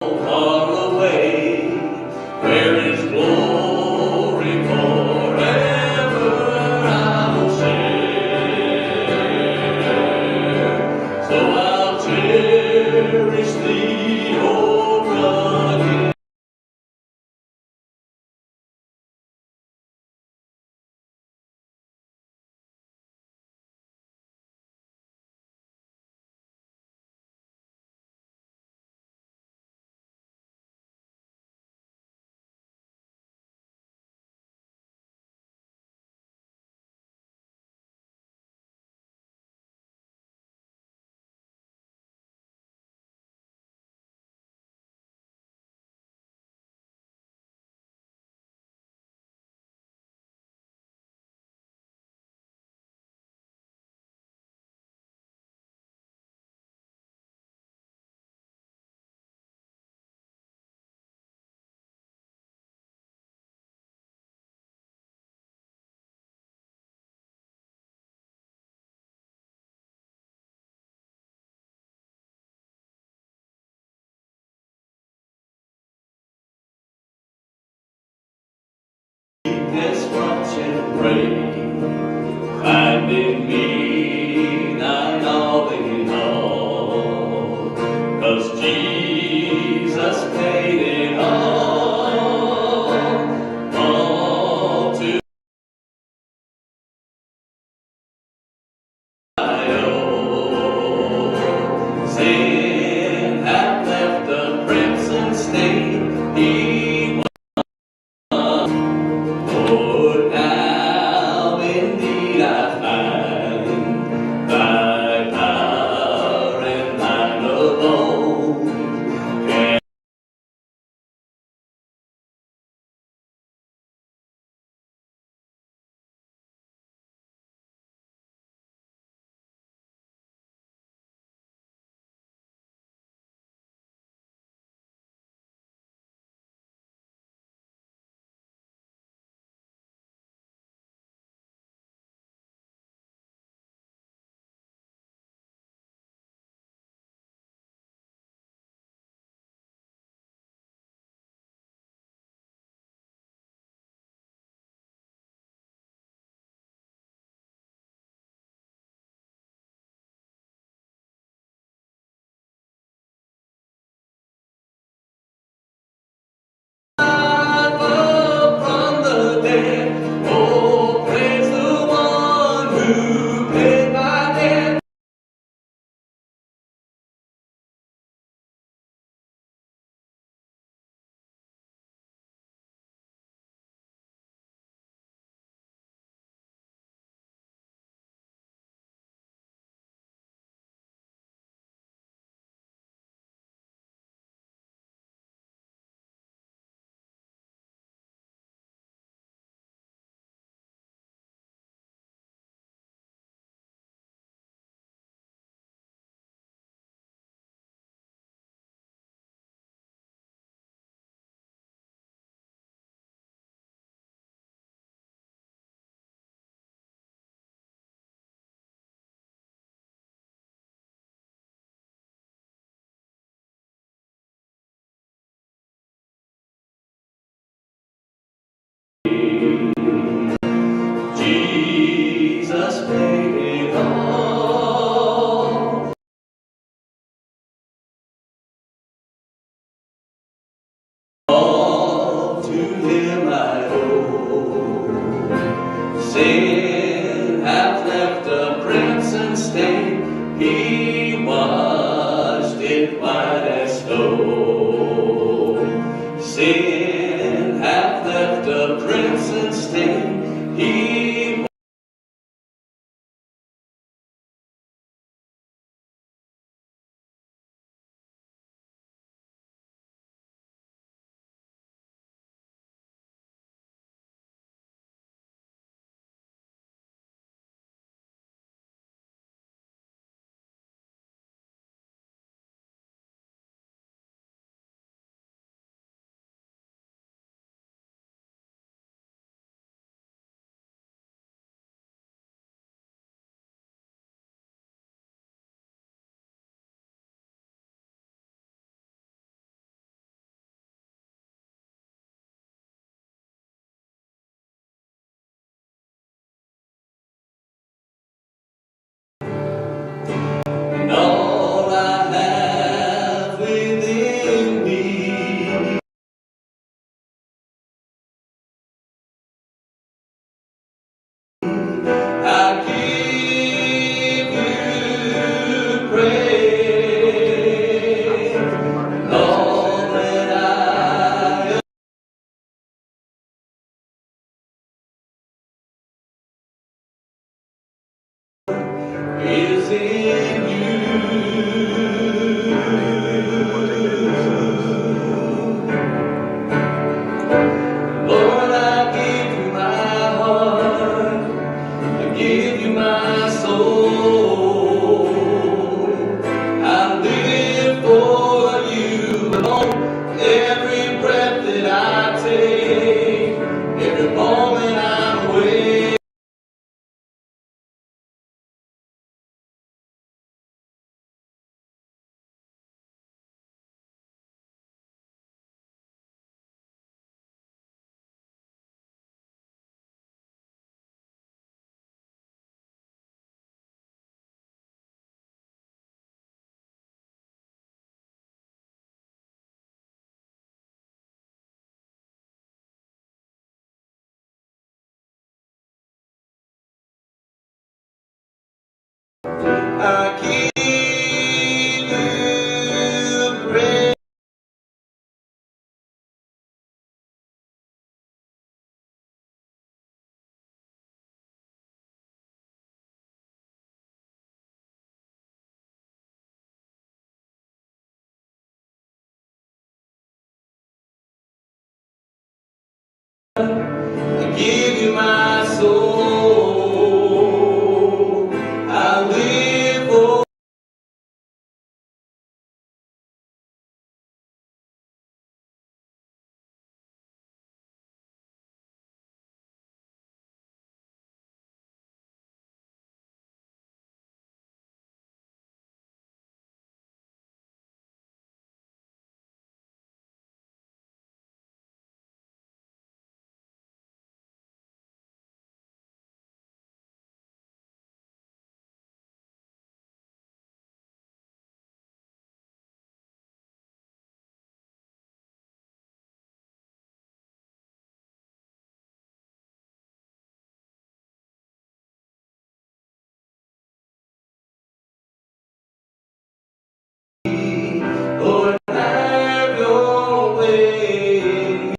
far away, where His glory forever I will share. So I'll cherish Thee, O rugged. Let's watch and pray, finding me Thine all in all, 'cause Jesus paid it all to my own. Sin hath left a crimson stain. He Lord, now indeed I find Thy power and Thine alone can from the dead. Oh, praise the one who paid my debt. Jesus paid it all. All to Him I owe. Sin hath left a crimson stain. He washed it white as snow. Sin hath left a crimson stain. He I give you praise. I give you my soul. I live for. Lord, have your way.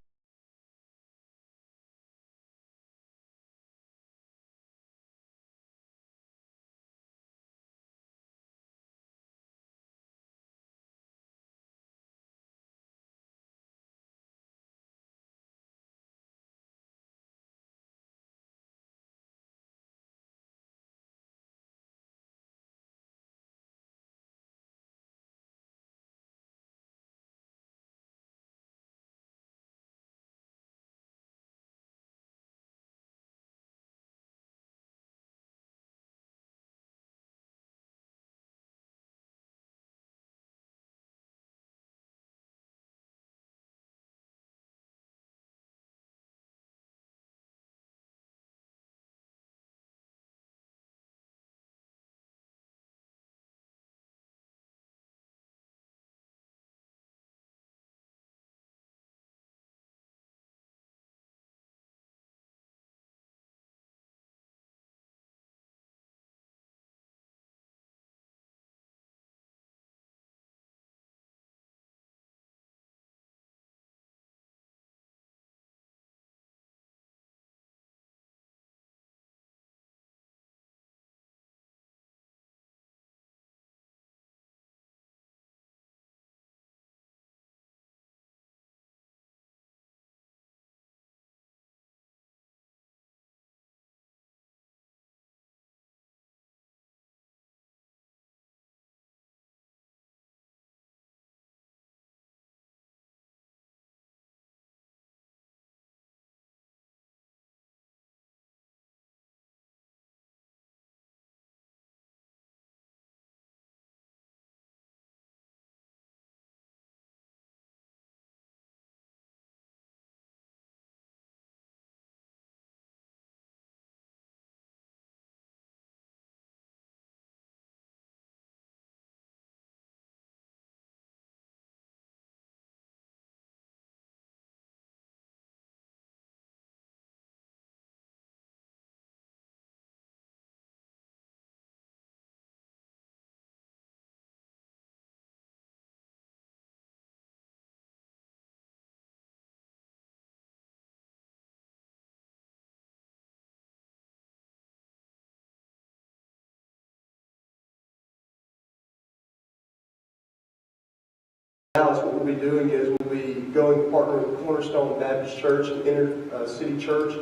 Now, what we'll be doing is we'll be going to partner with Cornerstone Baptist Church and Inner City Church,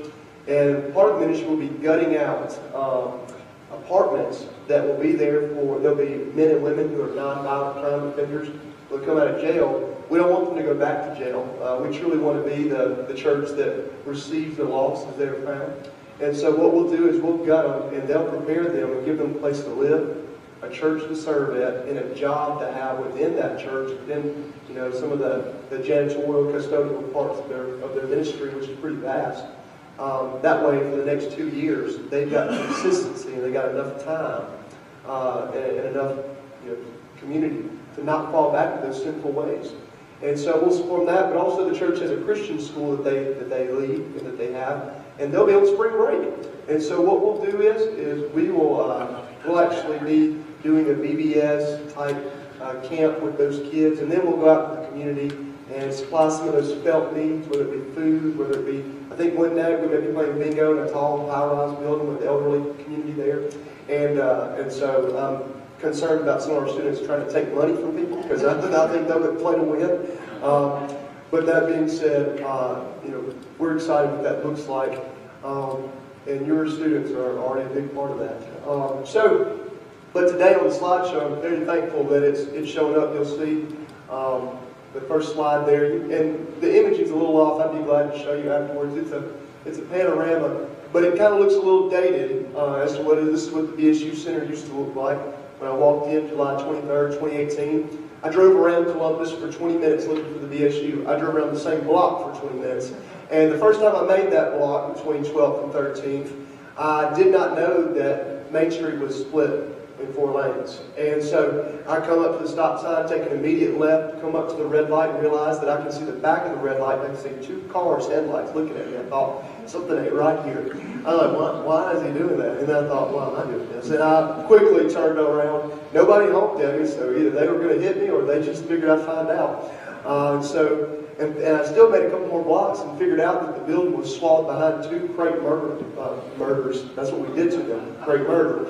and part of the ministry will be gutting out apartments that will be there for, there'll be men and women who are non-violent crime offenders who will come out of jail. We don't want them to go back to jail. We truly want to be the church that receives the lost as they are found. And so what we'll do is we'll gut them, and they'll prepare them and give them a place to live, a church to serve at, and a job to have within that church. Then, you know, some of the janitorial, custodial parts of their ministry, which is pretty vast. That way, for the next 2 years, they've got consistency and they've got enough time and enough, you know, community to not fall back to those sinful ways. And so we'll support that, but also the church has a Christian school that they lead and that they have, and they'll be on spring break. And so what we'll do is we'll actually need doing a VBS type camp with those kids, and then we'll go out to the community and supply some of those felt needs, whether it be food, whether it be, I think one night we may be playing bingo in a tall high-rise building with the elderly community there, and so I'm concerned about some of our students trying to take money from people, because I think they'll play to win. But that being said, we're excited what that looks like, and your students are already a big part of that. But today on the slideshow, I'm very thankful that it's showing up. You'll see the first slide there, and the imaging's a little off. I'd be glad to show you afterwards. It's a panorama, but it kind of looks a little dated as to this is what the BSU Center used to look like when I walked in July 23rd, 2018. I drove around Columbus for 20 minutes looking for the BSU. I drove around the same block for 20 minutes. And the first time I made that block between 12th and 13th, I did not know that Main Street was split in 4 lanes. And so I come up to the stop sign, take an immediate left, come up to the red light, and realize that I can see the back of the red light, and I can see 2 cars' headlights looking at me. I thought, something ain't right here. I'm like, why is he doing that? And then I thought, why am I doing this? And I quickly turned around. Nobody honked at me, so either they were going to hit me or they just figured I'd find out. And I still made a couple more blocks and figured out that the building was swallowed behind 2 crate murders. That's what we did to them, crate murder,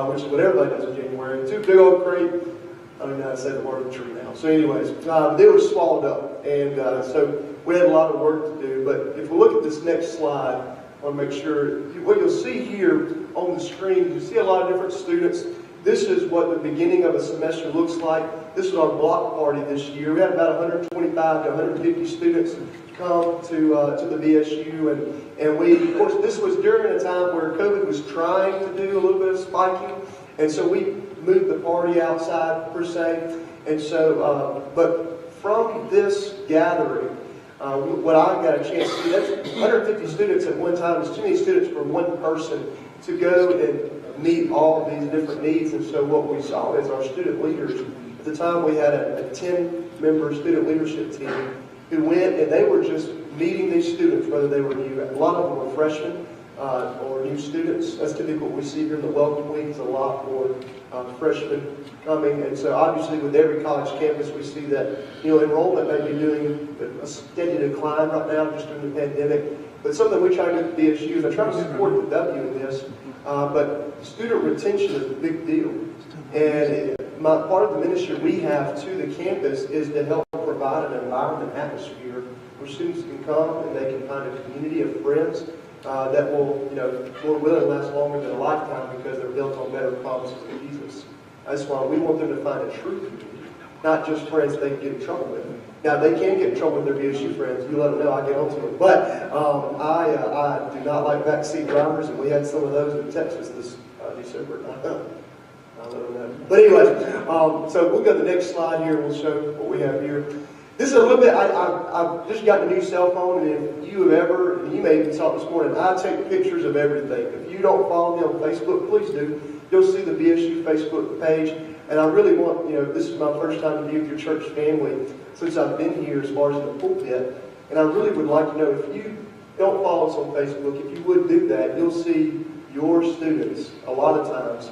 which is what everybody does in January. 2 big old crate, I don't even know how to say the word tree now. So anyways, they were swallowed up. And so we had a lot of work to do. But if we look at this next slide, I want to make sure, what you'll see here on the screen, you see a lot of different students. This is what the beginning of a semester looks like. This is our block party this year. We had about 125 to 150 students come to the BSU, and we, of course, this was during a time where COVID was trying to do a little bit of spiking, and so we moved the party outside per se. And so, but from this gathering, what I got a chance to see, that's 150 students at one time. It's too many students for one person to go and meet all of these different needs. And so what we saw is our student leaders. At the time we had a 10-member student leadership team who went and they were just meeting these students, whether they were new. A lot of them were freshmen or new students. That's typically what we see here in the Welcome Week. It's a lot more freshmen coming. And so obviously with every college campus we see that enrollment may be doing a steady decline right now just during the pandemic. But something we try to do at BSU is I try to support the W in this. But student retention is a big deal. And part of the ministry we have to the campus is to help provide an environment, atmosphere where students can come and they can find a community of friends that will, more willing last longer than a lifetime because they're built on better promises of Jesus. That's why we want them to find a true community, not just friends they can get in trouble with. Now, they can get in trouble with their BSU friends. You let them know, I get on to them. But I do not like backseat drivers, and we had some of those in Texas this December. I'll let them know. But anyways, so we'll go to the next slide here, and we'll show what we have here. This is a little bit, I've just got a new cell phone, and if you have ever, and you may even saw it this morning, I take pictures of everything. If you don't follow me on Facebook, please do. You'll see the BSU Facebook page. And I really want, this is my first time to be with your church family since I've been here as far as in the pulpit. And I really would like to know, if you don't follow us on Facebook, if you would do that, you'll see your students a lot of times,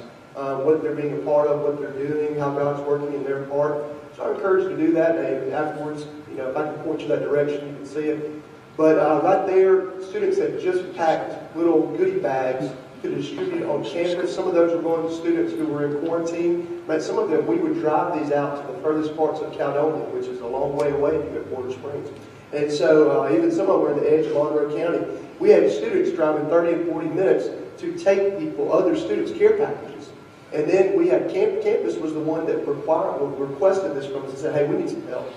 what they're being a part of, what they're doing, how God's working in their part. So I encourage you to do that. And afterwards, if I can point you that direction, you can see it. But right there, students have just packed little goodie bags to distribute on campus. Some of those were going to students who were in quarantine. But some of them, we would drive these out to the furthest parts of Caledonia, which is a long way away from Porter Springs. And so even some of them were in the edge of Monroe County. We had students driving 30 and 40 minutes to take people, other students, care packages. And then we had campus was the one that requested this from us and said, hey, we need some help.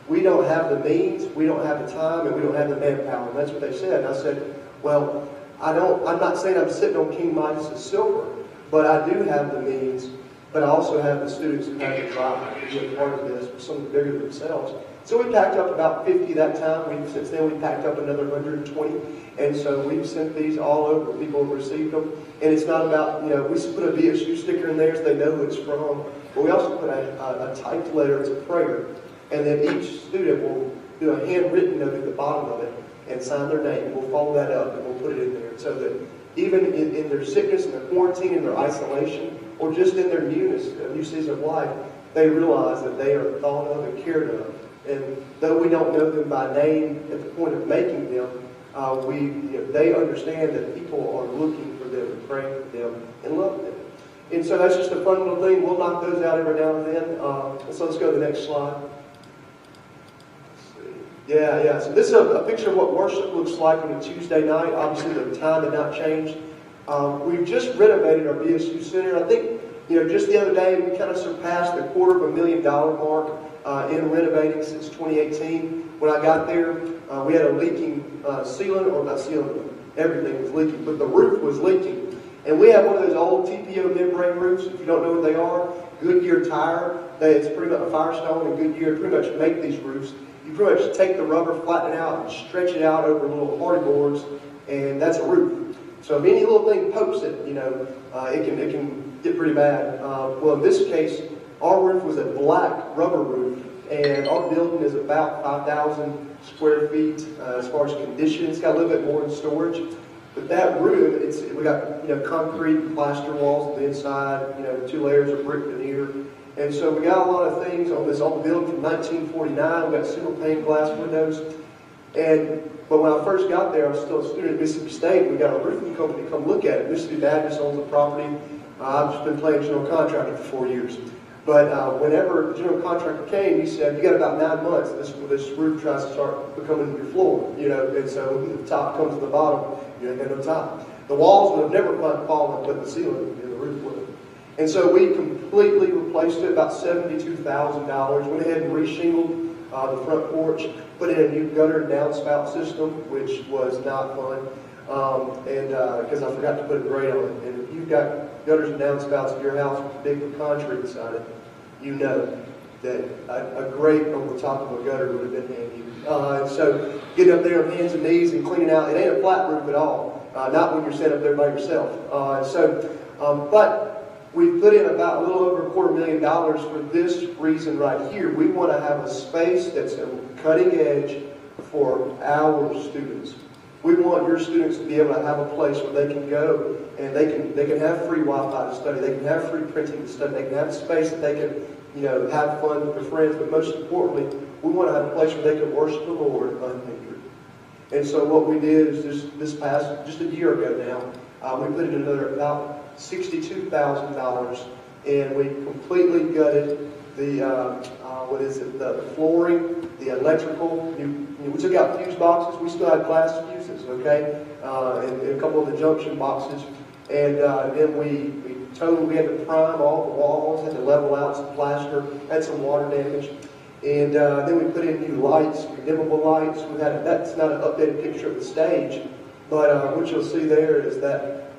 We don't have the means, we don't have the time, and we don't have the manpower. And that's what they said. And I said, well, I'm not saying I'm sitting on King Midas's silver, but I do have the means, but I also have the students who have the drive to be a part of this, with some of the bigger themselves. So we packed up about 50 that time. Since then we packed up another 120. And so we've sent these all over. People have received them. And it's not about, we put a BSU sticker in there so they know who it's from. But we also put a typed letter. It's a prayer. And then each student will do a handwritten note at the bottom of it and sign their name. We'll follow that up and we'll put it in there so that even in their sickness and their quarantine and their isolation, or just in their newness, new season of life, they realize that they are thought of and cared of. And though we don't know them by name at the point of making them, they understand that people are looking for them and praying for them and love them. And so that's just a fun little thing. We'll knock those out every now and then. So let's go to the next slide. Yeah. So this is a picture of what worship looks like on a Tuesday night. Obviously, the time had not changed. We've just renovated our BSU Center. I think, just the other day, we kind of surpassed the $250,000 mark in renovating since 2018. When I got there, we had a leaking sealant, or not sealant, everything was leaking, but the roof was leaking. And we have one of those old TPO membrane roofs. If you don't know what they are, Goodyear tire. It's pretty much a Firestone, and Goodyear pretty much make these roofs. You pretty much take the rubber, flatten it out, and stretch it out over little party boards, and that's a roof. So if any little thing pokes it, it can get pretty bad. Well, in this case, our roof was a black rubber roof, and our building is about 5,000 square feet as far as condition. It's got a little bit more in storage. But that roof, we got concrete and plaster walls on the inside, 2 layers of brick veneer. And so we got a lot of things on this old building from 1949. We got single pane glass windows. But when I first got there, I was still a student at Mississippi State. We got a roofing company come look at it. Mississippi Baptist owns the property. I've just been playing general contractor for 4 years. But whenever the general contractor came, he said, "You got about 9 months. This roof tries to start becoming your floor, And so the top comes to the bottom. You ain't got no top. The walls would have never fallen, but the ceiling and the roof would have." And so we completely replaced it, about $72,000. Went ahead and reshingled the front porch, put in a new gutter and downspout system, which was not fun, because I forgot to put a grate on it. And if you've got gutters and downspouts at your house with big concrete inside it, you know that a grate on the top of a gutter would have been handy. So getting up there on hands and knees and cleaning out, it ain't a flat roof at all, not when you're sitting up there by yourself. But we put in about a little over $250,000 for this reason right here. We want to have a space that's a cutting edge for our students. We want your students to be able to have a place where they can go and they can have free Wi-Fi to study. They can have free printing to study. They can have a space that they can, have fun with their friends. But most importantly, we want to have a place where they can worship the Lord unhindered. And so what we did is just a year ago now, we put in another about $62,000, and we completely gutted the flooring, the electrical. We took out fuse boxes. We still had glass fuses, okay, and a couple of the junction boxes. And then we had to prime all the walls, had to level out some plaster, had some water damage. And then we put in new lights, dimmable lights. That's not an updated picture of the stage, but what you'll see there is that,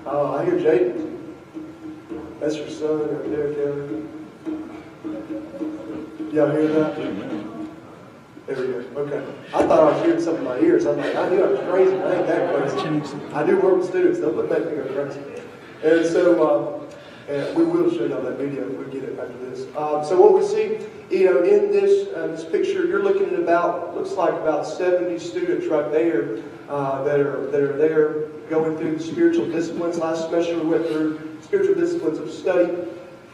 I hear Jaden. That's your son right there, Kevin. Y'all hear that? There we go. Okay. I thought I was hearing something in my ears. I'm like, I knew I was crazy. I ain't that crazy. I do work with students. Don't let me go crazy. And so, we will show y'all that video if we get it after this. So what we see, in this picture, you're looking at looks like about 70 students right there that are there going through the spiritual disciplines. Last semester we went through spiritual disciplines of study,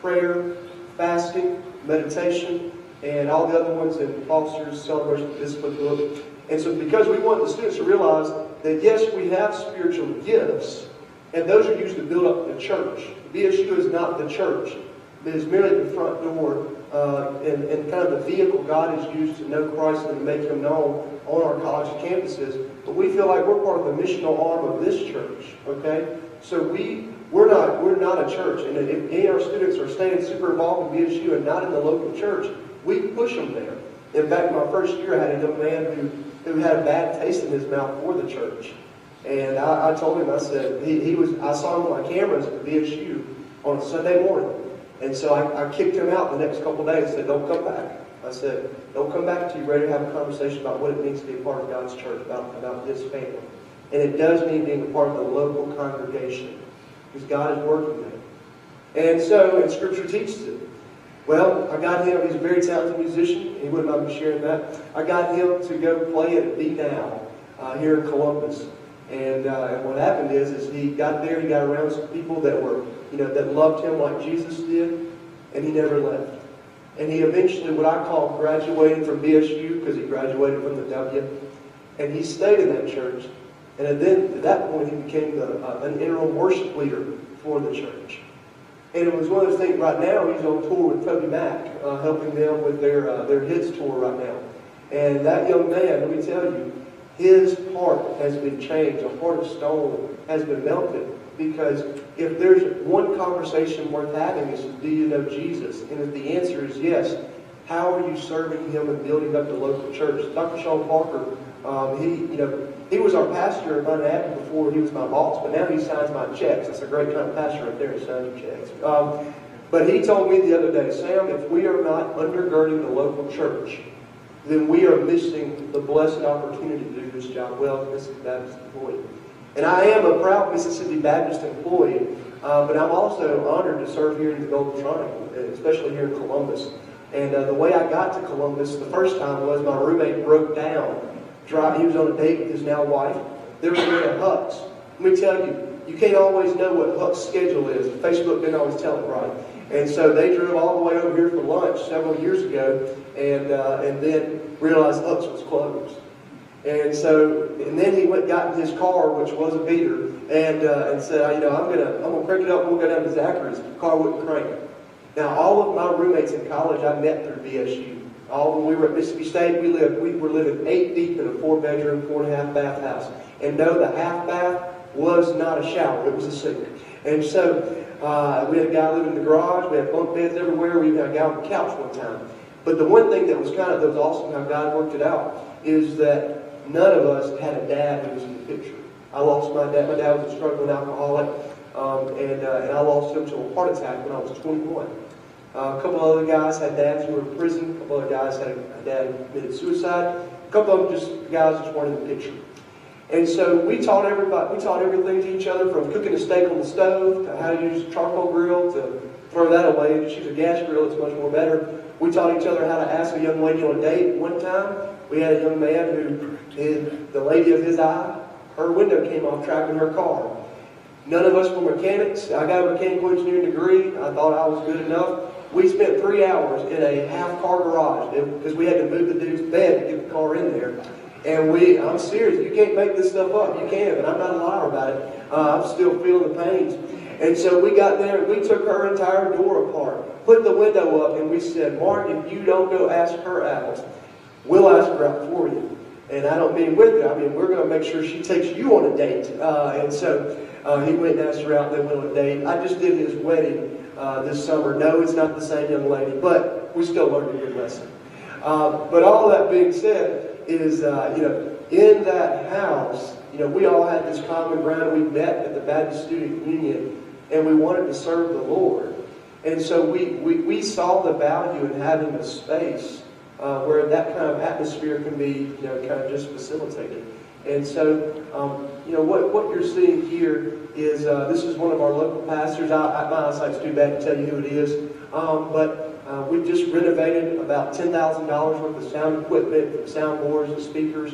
prayer, fasting, meditation, and all the other ones in Foster's Celebration of Discipline book. And so because we want the students to realize that yes, we have spiritual gifts, and those are used to build up the church. BSU is not the church. It is merely the front door and kind of the vehicle God has used to know Christ and to make Him known on our college campuses. But we feel like we're part of the missional arm of this church. Okay, so we're not a church, and if any of our students are staying super involved in BSU and not in the local church, we push them there. In fact, my first year, I had a young man who had a bad taste in his mouth for the church. And I told him, I said, I saw him on my cameras at the BSU on a Sunday morning. And so I kicked him out the next couple of days and said, don't come back. I said, don't come back until you're ready to have a conversation about what it means to be a part of God's church, about His family. And it does mean being a part of the local congregation, because God is working there. And so, and Scripture teaches it. Well, I got him, he's a very talented musician, he wouldn't mind me sharing that. I got him to go play at Be Now here in Columbus. And what happened is he got there, he got around some people that were, that loved him like Jesus did, and he never left. And he eventually, what I call graduated from BSU, because he graduated from the W, and he stayed in that church. And then at that point, he became an interim worship leader for the church. And it was one of those things. Right now, he's on tour with Toby Mac, helping them with their hits tour right now. And that young man, let me tell you, his heart has been changed. A heart of stone has been melted. Because if there's one conversation worth having, is do you know Jesus? And if the answer is yes, how are you serving him and building up the local church? Dr. Sean Parker, he was our pastor at Mount Abbey before he was my boss, but now he signs my checks. That's a great kind of pastor right there, he signs your checks. But he told me the other day, Sam, if we are not undergirding the local church, then we are missing the blessed opportunity to do this job well as Mississippi Baptist employee. And I am a proud Mississippi Baptist employee, but I'm also honored to serve here in the Golden Triangle, especially here in Columbus. And the way I got to Columbus the first time was my roommate broke down. He was on a date with his now wife. They were going to Huck's. Let me tell you, you can't always know what Huck's schedule is. Facebook didn't always tell it right. And so they drove all the way over here for lunch several years ago, and then realized Huck's was closed. And then he got in his car, which was a beater, and said, I'm gonna crank it up and we'll go down to Zachary's. The car wouldn't crank. Now, all of my roommates in college I met through BSU. When we were at Mississippi State, we were living 8 deep in a 4-bedroom, 4.5 bath house. And no, the half bath was not a shower; it was a sink. And so we had a guy living in the garage. We had bunk beds everywhere. We had a guy on the couch one time. But the one thing that was awesome how God worked it out is that none of us had a dad who was in the picture. I lost my dad. My dad was a struggling alcoholic, and I lost him to a heart attack when I was 21. A couple other guys had dads who were in prison. A couple other guys had a dad who committed suicide. A couple of them guys just weren't in the picture. And so we taught everything to each other, from cooking a steak on the stove to how to use a charcoal grill to throw that away and just use a gas grill. It's much more better. We taught each other how to ask a young lady on a date. One time, we had a young man who, the lady of his eye, her window came off trapping her car. None of us were mechanics. I got a mechanical engineering degree. I thought I was good enough. We spent 3 hours in a half-car garage because we had to move the dude's bed to get the car in there. And I'm serious, you can't make this stuff up. You can, but I'm not a liar about it. I'm still feeling the pains. And so we got there, and we took her entire door apart, put the window up, and we said, Mark, if you don't go ask her out, we'll ask her out for you. And I don't mean with you, I mean we're going to make sure she takes you on a date. And so he went and asked her out, and they went on a date. I just did his wedding this summer. No, it's not the same young lady, but we still learned a good lesson. But all that being said is, in that house, we all had this common ground. We met at the Baptist Student Union, and we wanted to serve the Lord. And so we saw the value in having a space where that kind of atmosphere can be, kind of just facilitated. And so, what you're seeing here is this is one of our local pastors. My eyesight's too bad to tell you who it is, but we've just renovated about $10,000 worth of sound equipment, from soundboards and speakers.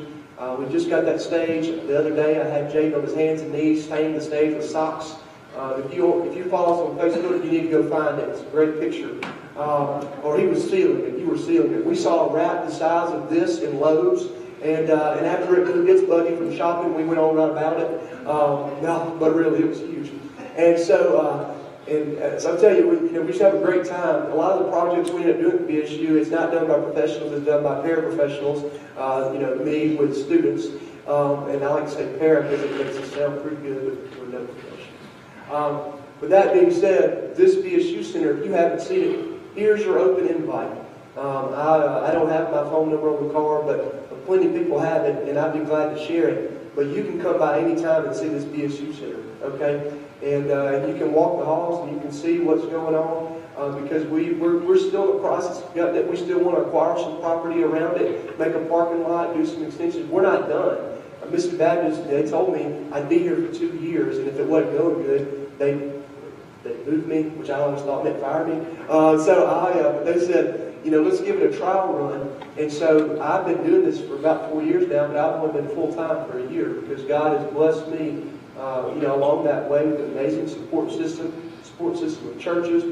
We just got that stage. The other day, I had Jade on his hands and knees staining the stage with socks. If you follow us on Facebook, you need to go find it. It's a great picture. Or he was sealing it. You were sealing it. We saw a wrap the size of this in Lowe's. And after it gets buggy from shopping, we went on right about it. No, but really, it was huge. And so, so I'll tell you, we just have a great time. A lot of the projects we end up doing at BSU, it's not done by professionals, it's done by paraprofessionals, me with students. And I like to say para because it makes it sound pretty good, but we're no professionals. With that being said, this BSU Center, if you haven't seen it, here's your open invite. I don't have my phone number on the car, but plenty of people have it, and I'd be glad to share it. But you can come by any time and see this BSU Center, okay? And you can walk the halls and you can see what's going on because we're still in the process that we still want to acquire some property around it, make a parking lot, do some extensions. We're not done. Mr. Baptist, they told me I'd be here for 2 years, and if it wasn't going good, they moved me, which I always thought meant fire me. But they said, let's give it a trial run. And so I've been doing this for about 4 years now, but I've only been full-time for a year because God has blessed me, along that way with an amazing support system of churches,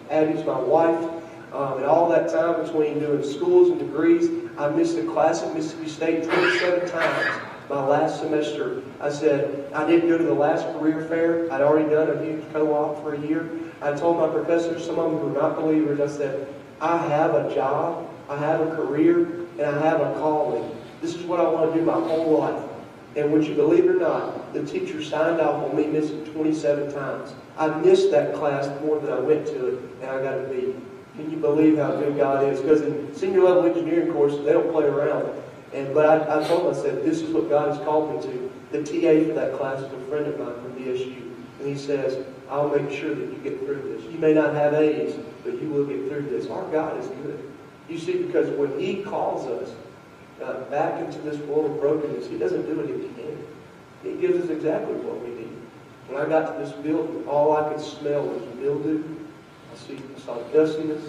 Abby's my wife, and all that time between doing schools and degrees, I missed a class at Mississippi State 27 times. My last semester, I said, I didn't go to the last career fair. I'd already done a huge co-op for a year. I told my professors, some of them who were not believers, I said, I have a job, I have a career, and I have a calling. This is what I want to do my whole life. And would you believe it or not, the teacher signed off on me missing 27 times. I missed that class more than I went to it, and I got a B. Can you believe how good God is? Because in senior level engineering courses, they don't play around. But I told him, I said, this is what God has called me to. The TA for that class is a friend of mine from BSU. And he says, I'll make sure that you get through this. You may not have A's, but you will get through this. Our God is good. You see, because when He calls us back into this world of brokenness, He doesn't do it at the end. He gives us exactly what we need. When I got to this building, all I could smell was mildew. I saw dustiness.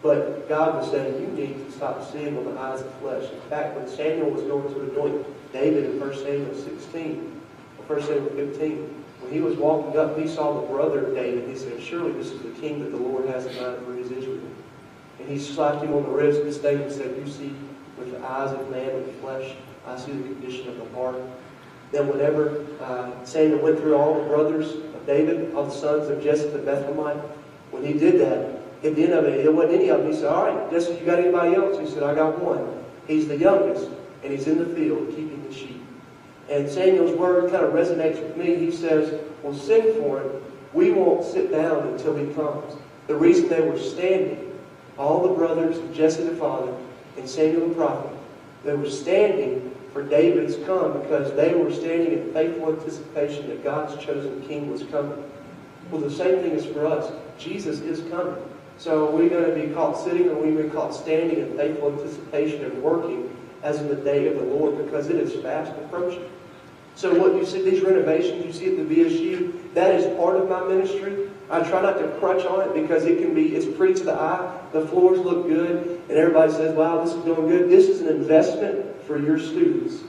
But God was saying, you need to stop seeing with the eyes of flesh. In fact, when Samuel was going to anoint David in 1 Samuel 16, or 1 Samuel 15, when he was walking up, he saw the brother of David. He said, surely this is the king that the Lord has in mind for his Israel. And he slapped him on the ribs this day and said, you see with the eyes of man, with the flesh, I see the condition of the heart. Then whenever Samuel went through all the brothers of David, all the sons of Jesse the Bethlehemite, when he did that, at the end of it, it wasn't any of them. He said, all right, Jesse, you got anybody else? He said, I got one. He's the youngest, and he's in the field keeping the sheep. And Samuel's word kind of resonates with me. He says, well, sing for him. We won't sit down until he comes. The reason they were standing, all the brothers of Jesse the father and Samuel the prophet, they were standing for David's come because they were standing in faithful anticipation that God's chosen king was coming. Well, the same thing is for us. Jesus is coming. So we're going to be caught sitting, or we're going to be caught standing in faithful anticipation and working as in the day of the Lord, because it is fast approaching. So what you see, these renovations you see at the VSU, that is part of my ministry. I try not to crutch on it because it's pretty to the eye. The floors look good, and everybody says, wow, this is doing good. This is an investment for your students.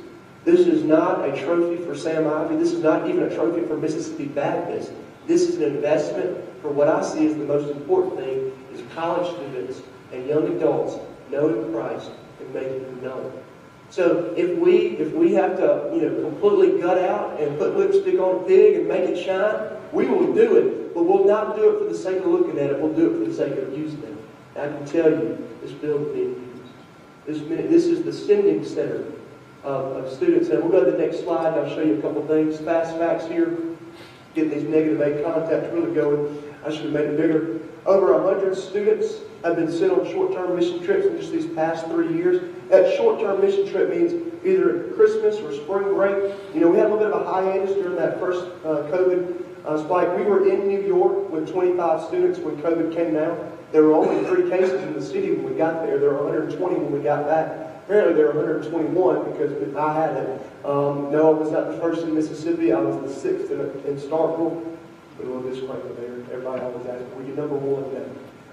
This is not a trophy for Sam Ivy. This is not even a trophy for Mississippi Baptist. This is an investment for what I see as the most important thing, is college students and young adults knowing Christ and making Him known. So if we have to completely gut out and put lipstick on a pig and make it shine, we will do it. But we'll not do it for the sake of looking at it. We'll do it for the sake of using it. And I can tell you, this building being used. This is the sending center of students. And we'll go to the next slide and I'll show you a couple things. Fast facts here. Getting these negative aid contacts really going. I should have made it bigger. Over 100 students have been sent on short-term mission trips in just these past 3 years. That short-term mission trip means either Christmas or spring break. We had a little bit of a hiatus during that first COVID spike. We were in New York with 25 students when COVID came down. There were only 3 cases in the city when we got there. There were 120 when we got back. Apparently there were 121 because I had it. No, I was not the first in Mississippi. I was the 6th in Starkville. Put a little disclaimer there. Everybody always asks, were you number 1? No,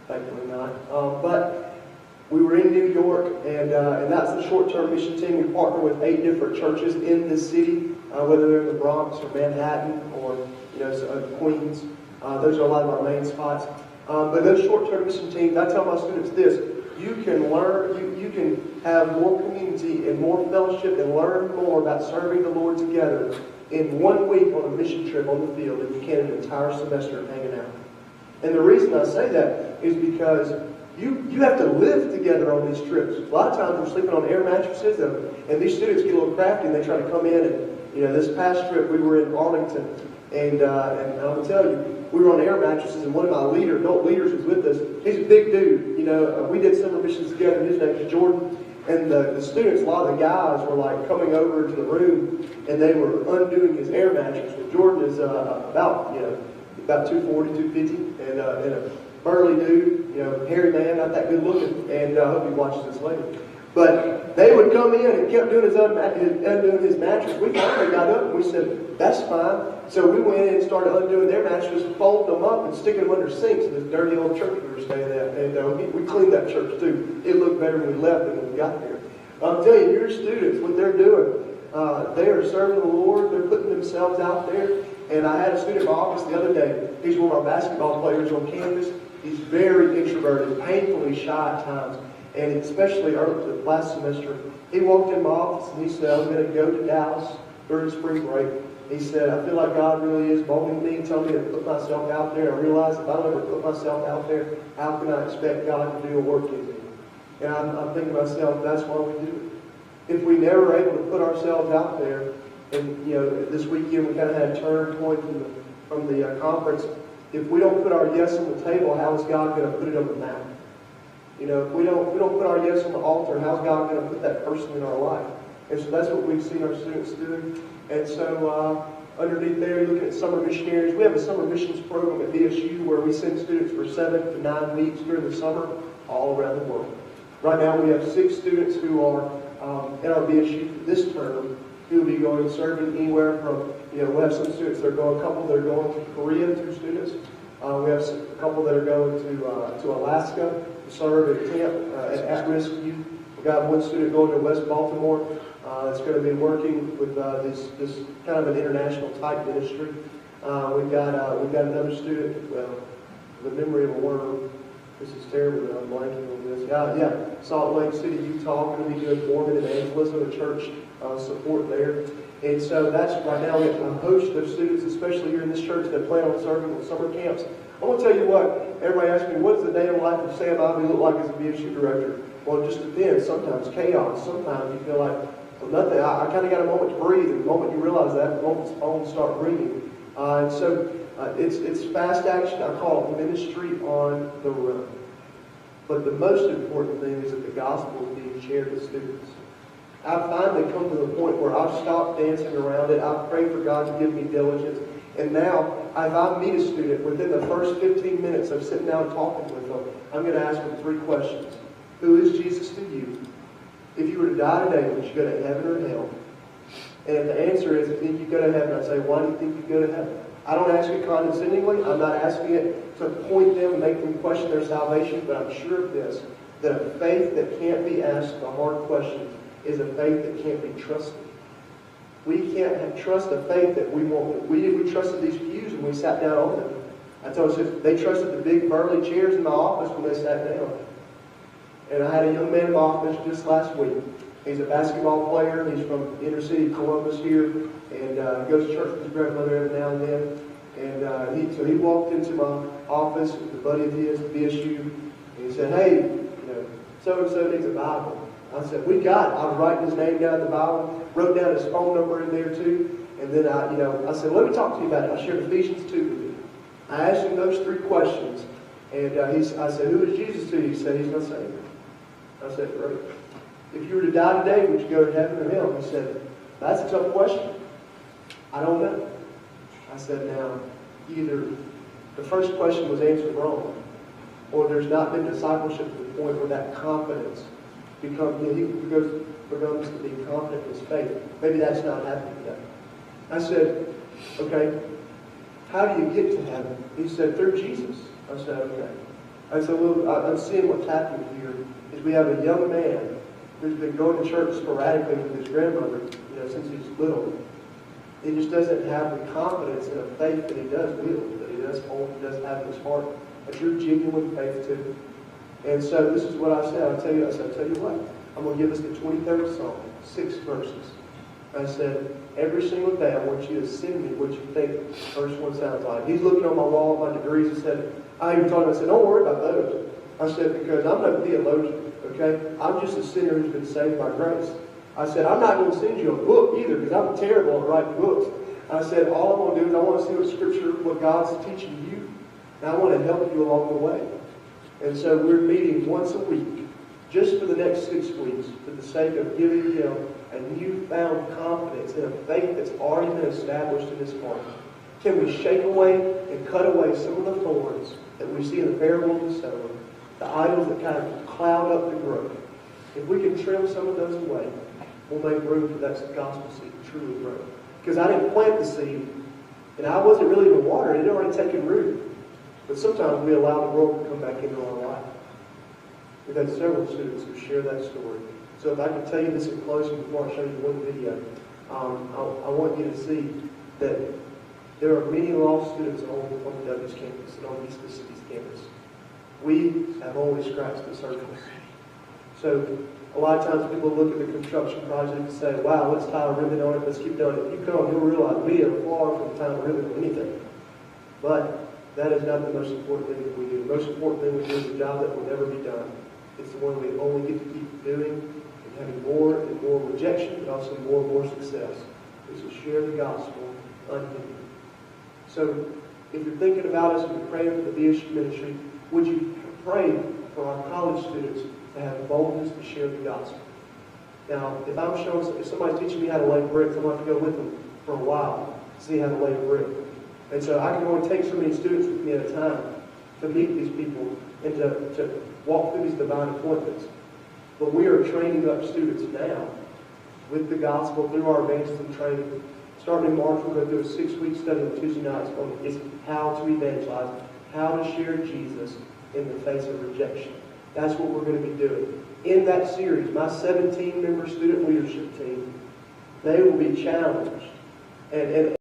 thankfully not. But we were in New York, and that's the short-term mission team. We partner with 8 different churches in this city, whether they're in the Bronx or Manhattan or Queens. Those are a lot of our main spots. But those short-term mission teams, I tell my students this: you can learn, you can have more community and more fellowship and learn more about serving the Lord together in 1 week on a mission trip on the field than you can an entire semester of hanging out. And the reason I say that is because you have to live together on these trips. A lot of times we're sleeping on air mattresses, and these students get a little crafty and they try to come in. And this past trip we were in Arlington, and I'm gonna tell you, we were on air mattresses, and one of my adult leaders was with us. He's a big dude. We did summer missions together. His name is Jordan. And the students, a lot of the guys were like coming over to the room, and they were undoing his air mattress. And Jordan is about 240, 250, and a burly dude, hairy man, not that good looking. And I hope he watches this later. But they would come in and kept doing undoing his mattress. We finally got up and we said, that's fine. So we went in and started undoing their mattresses, folding them up and sticking them under sinks in this dirty old church we were staying at. And we cleaned that church too. It looked better when we left than when we got there. I'm telling you, your students, what they're doing, they are serving the Lord. They're putting themselves out there. And I had a student in my office the other day. He's one of our basketball players on campus. He's very introverted, painfully shy at times. And especially early last semester, he walked in my office and he said, I'm going to go to Dallas during spring break. He said, I feel like God really is molding me and telling me to put myself out there. I realize if I don't ever put myself out there, how can I expect God to do a work in me? And I'm thinking to myself, that's why we do it. If we never were able to put ourselves out there, and this weekend we kind of had a turn point from the conference. If we don't put our yes on the table, how is God going to put it on the map? If we don't put our yes on the altar, how's God going to put that person in our life? And so that's what we've seen our students doing. And so underneath there, you're looking at summer missionaries. We have a summer missions program at BSU where we send students for 7 to 9 weeks during the summer all around the world. Right now we have 6 students who are in our BSU this term who will be going serving anywhere from, we have some students that are going, a couple that are going to Korea, 2 students. We have a couple that are going to Alaska to serve at camp at-risk youth. We've got 1 student going to West Baltimore that's going to be working with this kind of an international type ministry. We've got another student, the memory of a worm. This is terrible that I'm blanking on this. Yeah, Salt Lake City, Utah, going to be doing Mormon evangelism, a church support there. And so that's right now we have a host of students, especially here in this church, that plan on serving with summer camps. I want to tell you what, everybody asks me, what does the day in life of Sam Ivy look like as a BSU director? Well, it just depends. Sometimes chaos. Sometimes you feel like, well, nothing. I kind of got a moment to breathe, and the moment you realize that, the moment the phones start ringing. And so it's fast action. I call it ministry on the run. But the most important thing is that the gospel is being shared with students. I've finally come to the point where I've stopped dancing around it. I've prayed for God to give me diligence. And now, if I meet a student, within the first 15 minutes of sitting down talking with them, I'm going to ask them 3 questions. Who is Jesus to you? If you were to die today, would you go to heaven or hell? And if the answer is, I think you go to heaven, I say, why do you think you go to heaven? I don't ask it condescendingly. I'm not asking it to point them and make them question their salvation, but I'm sure of this, that a faith that can't be asked the hard questions is a faith that can't be trusted. We can't trust a faith that we want. We trusted these pews when we sat down on them. I told you, they trusted the big burly chairs in my office when they sat down. And I had a young man in my office just last week. He's a basketball player. He's from inner city Columbus here, and goes to church with his grandmother every now and then. And so he walked into my office with a buddy of his, BSU, and he said, "Hey, so-and-so needs a Bible." I said, "We got it." I was writing his name down in the Bible, wrote down his phone number in there too, and then I said, "Let me talk to you about it." I shared Ephesians 2 with him. I asked him those 3 questions, and I said, "Who is Jesus to you?" He said, "He's my Savior." I said, "Great. If you were to die today, would you go to heaven or hell?" He said, "That's a tough question. I don't know." I said, "Now, either the first question was answered wrong, or there's not been discipleship to the point where that confidence becomes to be confident in his faith. Maybe that's not happening yet." I said, "Okay, how do you get to heaven?" He said, "Through Jesus." I said, "Okay." I said, "Well, I'm seeing what's happening here is we have a young man who's been going to church sporadically with his grandmother, since he's little. He just doesn't have the confidence in a faith that he does wield, that he does hold, he does have in his heart, a true, genuine faith too." And so this is what I said. I tell you what, I'm going to give us the 23rd Psalm, 6 verses. I said, every single day I want you to send me what you think the first one sounds like. He's looking on my wall at my degrees and said, I said, "Don't worry about those." I said, "Because I'm no theologian, okay? I'm just a sinner who's been saved by grace." I said, "I'm not going to send you a book either because I'm terrible at writing books." I said, "All I'm going to do is I want to see what Scripture, what God's teaching you, and I want to help you along the way." And so we're meeting once a week, just for the next 6 weeks, for the sake of giving him a newfound confidence in a faith that's already been established in his heart. Can we shake away and cut away some of the thorns that we see in the parable of the sower, the idols that kind of cloud up the growth, If we can trim some of those away, we'll make room for that gospel seed to truly grow. Because I didn't plant the seed, and I wasn't really even watering, it had already taken root. But sometimes we allow the world to come back into our life. We've had several students who share that story. So if I can tell you this in closing before I show you one video, I want you to see that there are many lost students on the W's campus and on East Mississippi's campus. We have only scratched the surface. So a lot of times people look at the construction project and say, wow, let's tie a ribbon on it, let's keep doing it. If you come, you'll realize we are far from tying a ribbon on anything. But that is not the most important thing that we do. The most important thing we do is a job that will never be done. It's the one we only get to keep doing and having more and more rejection, but also more and more success. Is to share the gospel unhindered. So if you're thinking about us and you're praying for the VSU ministry, would you pray for our college students to have boldness to share the gospel? Now, if somebody's teaching me how to lay bricks, I'm going to have to go with them for a while to see how to lay brick. And so I can only take so many students with me at a time to meet these people and to walk through these divine appointments. But we are training up students now with the gospel through our evangelism training. Starting in March, we're going to do a 6-week study on Tuesday nights on how to evangelize, how to share Jesus in the face of rejection. That's what we're going to be doing. In that series, my 17-member student leadership team, they will be challenged and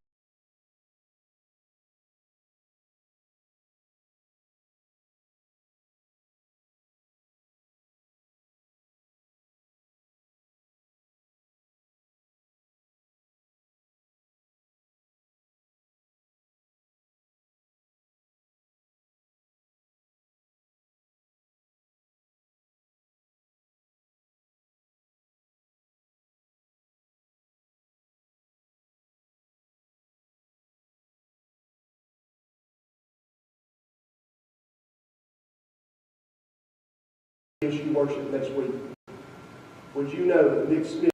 issue worship next week. Would you know that Nick Smith